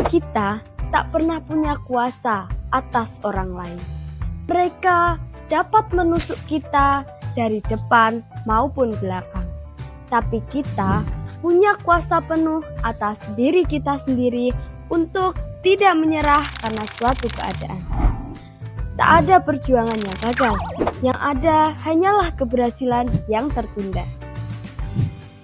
kita tak pernah punya kuasa atas orang lain. Mereka dapat menusuk kita dari depan maupun belakang. Tapi kita punya kuasa penuh atas diri kita sendiri untuk tidak menyerah karena suatu keadaan. Tak ada perjuangan yang gagal, yang ada hanyalah keberhasilan yang tertunda.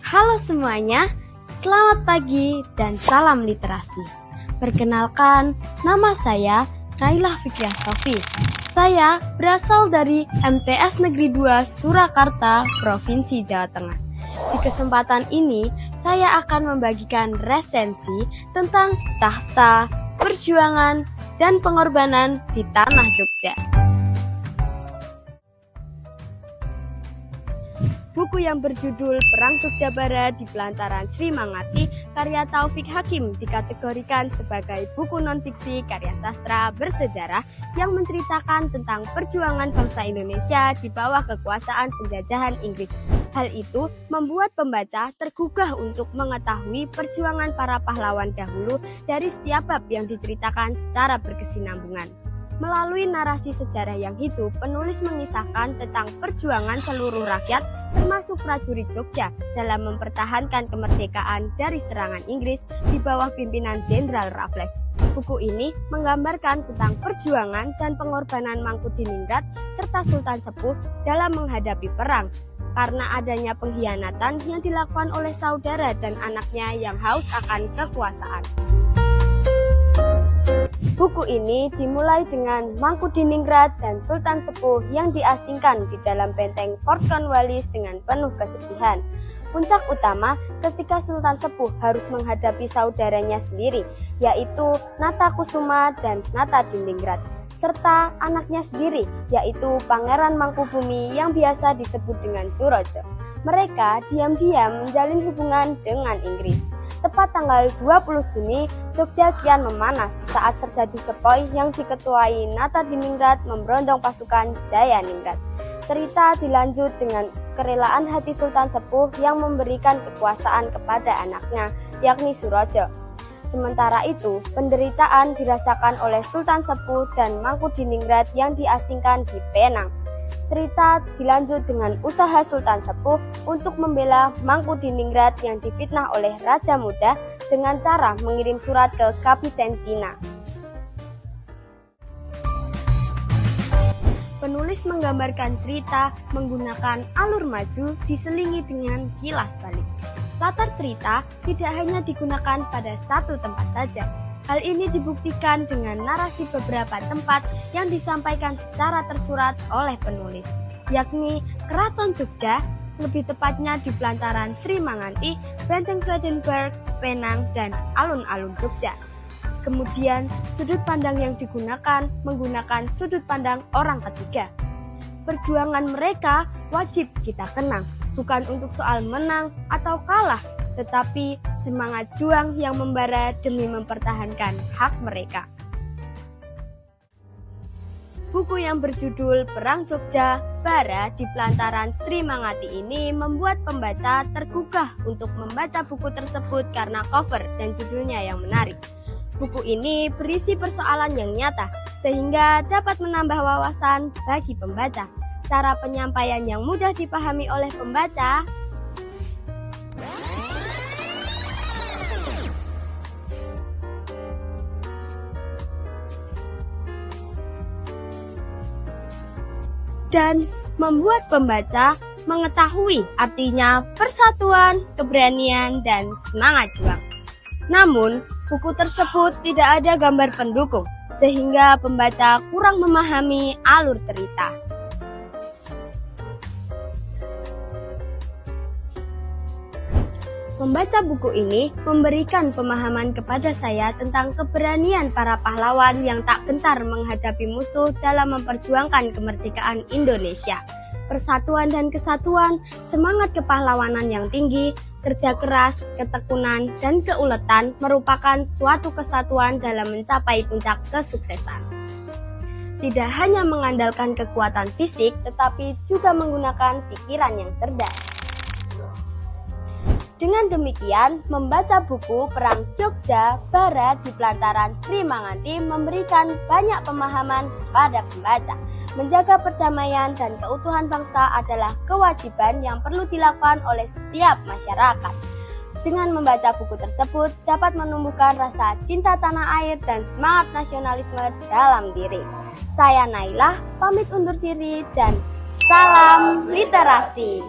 Halo semuanya, selamat pagi dan salam literasi. Perkenalkan, nama saya Nailah Fikriah Sofi. Saya berasal dari MTS Negeri 2 Surakarta, Provinsi Jawa Tengah. Di kesempatan ini, saya akan membagikan resensi tentang tahta, perjuangan, dan pengorbanan di tanah Jogja. Buku yang berjudul Perang Jogja Barat di Pelantaran Sri Mangarti karya Taufik Hakim dikategorikan sebagai buku non-fiksi karya sastra bersejarah yang menceritakan tentang perjuangan bangsa Indonesia di bawah kekuasaan penjajahan Inggris. Hal itu membuat pembaca tergugah untuk mengetahui perjuangan para pahlawan dahulu dari setiap bab yang diceritakan secara berkesinambungan. Melalui narasi sejarah yang hidup, penulis mengisahkan tentang perjuangan seluruh rakyat termasuk prajurit Jogja dalam mempertahankan kemerdekaan dari serangan Inggris di bawah pimpinan Jenderal Raffles. Buku ini menggambarkan tentang perjuangan dan pengorbanan Mangkubumi serta Sultan Sepuh dalam menghadapi perang karena adanya pengkhianatan yang dilakukan oleh saudara dan anaknya yang haus akan kekuasaan. Buku ini dimulai dengan Mangkubumi dan Sultan Sepuh yang diasingkan di dalam benteng Fort Cornwallis dengan penuh kesedihan. Puncak utama ketika Sultan Sepuh harus menghadapi saudaranya sendiri, yaitu Natakusuma dan Natadiningrat, serta anaknya sendiri, yaitu Pangeran Mangkubumi yang biasa disebut dengan Surojo. Mereka diam-diam menjalin hubungan dengan Inggris. Tepat tanggal 20 Juni, Jogja kian memanas saat Serdadu Sepoi yang diketuai Natadiningrat memberondong pasukan Jayaningrat. Cerita dilanjut dengan kerelaan hati Sultan Sepuh yang memberikan kekuasaan kepada anaknya, yakni Surojo. Sementara itu, penderitaan dirasakan oleh Sultan Sepuh dan Mangkubumi yang diasingkan di Penang. Cerita dilanjut dengan usaha Sultan Sepuh untuk membela Mangkubumi yang difitnah oleh Raja Muda dengan cara mengirim surat ke Kapiten Cina. Penulis menggambarkan cerita menggunakan alur maju diselingi dengan kilas balik. Latar cerita tidak hanya digunakan pada satu tempat saja. Hal ini dibuktikan dengan narasi beberapa tempat yang disampaikan secara tersurat oleh penulis, yakni Keraton Jogja, lebih tepatnya di Pelantaran Sri Mangarti, Benteng Vredenburg, Penang, dan alun-alun Jogja. Kemudian, sudut pandang yang digunakan menggunakan sudut pandang orang ketiga. Perjuangan mereka wajib kita kenang, bukan untuk soal menang atau kalah, tetapi semangat juang yang membara demi mempertahankan hak mereka. Buku yang berjudul Perang Jogja Barat di Pelantaran Sri Mangarti ini membuat pembaca tergugah untuk membaca buku tersebut karena cover dan judulnya yang menarik. Buku ini berisi persoalan yang nyata sehingga dapat menambah wawasan bagi pembaca. Cara penyampaian yang mudah dipahami oleh pembaca dan membuat pembaca mengetahui artinya persatuan, keberanian, dan semangat juang. Namun, buku tersebut tidak ada gambar pendukung, sehingga pembaca kurang memahami alur cerita. Membaca buku ini memberikan pemahaman kepada saya tentang keberanian para pahlawan yang tak gentar menghadapi musuh dalam memperjuangkan kemerdekaan Indonesia. Persatuan dan kesatuan, semangat kepahlawanan yang tinggi, kerja keras, ketekunan, dan keuletan merupakan suatu kesatuan dalam mencapai puncak kesuksesan. Tidak hanya mengandalkan kekuatan fisik, tetapi juga menggunakan pikiran yang cerdas. Dengan demikian, membaca buku Perang Jogja Barat di Pelataran Sri Manganti memberikan banyak pemahaman kepada pembaca. Menjaga perdamaian dan keutuhan bangsa adalah kewajiban yang perlu dilakukan oleh setiap masyarakat. Dengan membaca buku tersebut dapat menumbuhkan rasa cinta tanah air dan semangat nasionalisme dalam diri. Saya Nailah, pamit undur diri dan salam literasi.